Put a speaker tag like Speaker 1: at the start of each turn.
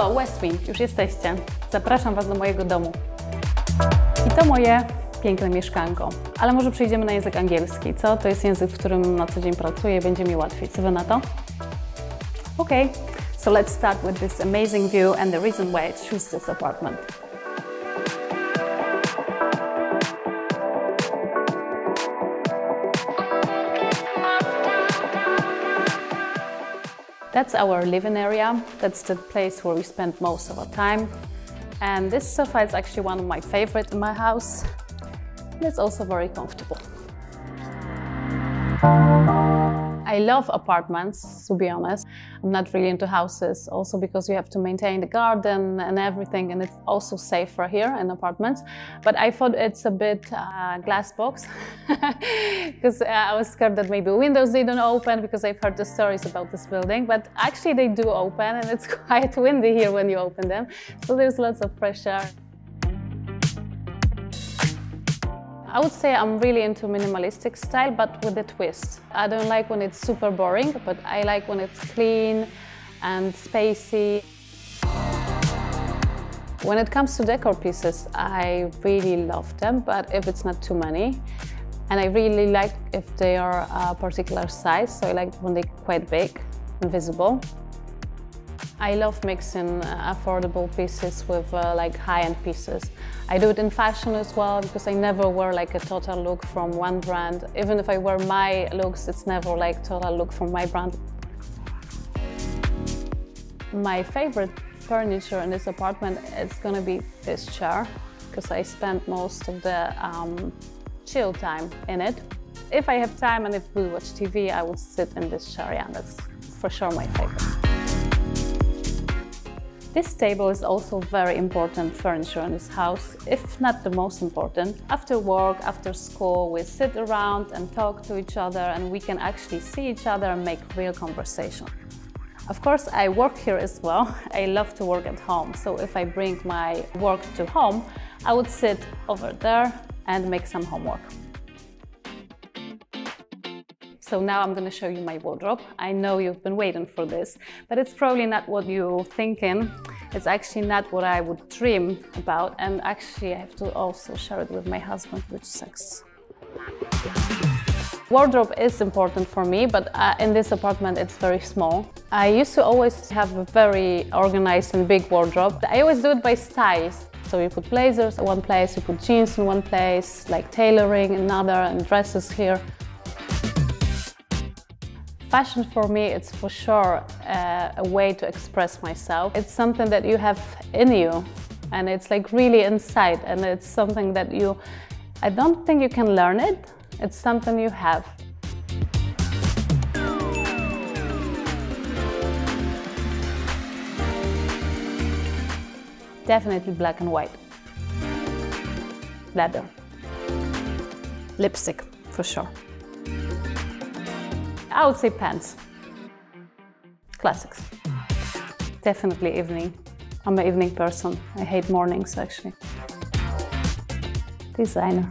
Speaker 1: O, West Wing, już jesteście. Zapraszam Was do mojego domu. I to moje piękne mieszkanko. Ale może przejdziemy na język angielski, co? To jest język, w którym na co dzień pracuję i będzie mi łatwiej. Co Wy na to? Okay, so let's start with this amazing view and the reason why I choose this apartment. That's our living area. That's the place where we spend most of our time. And this sofa is actually one of my favorites in my house. And it's also very comfortable. I love apartments, to be honest. I'm not really into houses, also because you have to maintain the garden and everything, and it's also safer here in apartments. But I thought it's a bit glass box, because I was scared that maybe windows they don't open, because I've heard the stories about this building, but actually they do open, and it's quite windy here when you open them. So there's lots of fresh air. I would say I'm really into minimalistic style, but with a twist. I don't like when it's super boring, but I like when it's clean and spacey. When it comes to decor pieces, I really love them, but if it's not too many. And I really like if they are a particular size, so I like when they're quite big and visible. I love mixing affordable pieces with like high-end pieces. I do it in fashion as well, because I never wear like a total look from one brand. Even if I wear my looks, it's never like total look from my brand. My favorite furniture in this apartment is gonna be this chair, because I spend most of the chill time in it. If I have time and if we watch TV, I will sit in this chair, yeah, that's for sure my favorite. This table is also very important furniture in this house, if not the most important. After work, after school, we sit around and talk to each other, and we can actually see each other and make real conversation. Of course, I work here as well. I love to work at home, so if I bring my work to home, I would sit over there and make some homework. So now I'm going to show you my wardrobe. I know you've been waiting for this, but it's probably not what you're thinking. It's actually not what I would dream about, and actually I have to also share it with my husband, which sucks. Wardrobe is important for me, but in this apartment it's very small. I used to always have a very organized and big wardrobe. I always do it by styles. So you put blazers in one place, you put jeans in one place, like tailoring in another, and dresses here. Fashion for me, it's for sure a way to express myself. It's something that you have in you, and it's like really inside, and it's something that I don't think you can learn it. It's something you have. Definitely black and white. Leather. Lipstick, for sure. I would say pants. Classics. Definitely evening. I'm an evening person. I hate mornings, actually. Designer.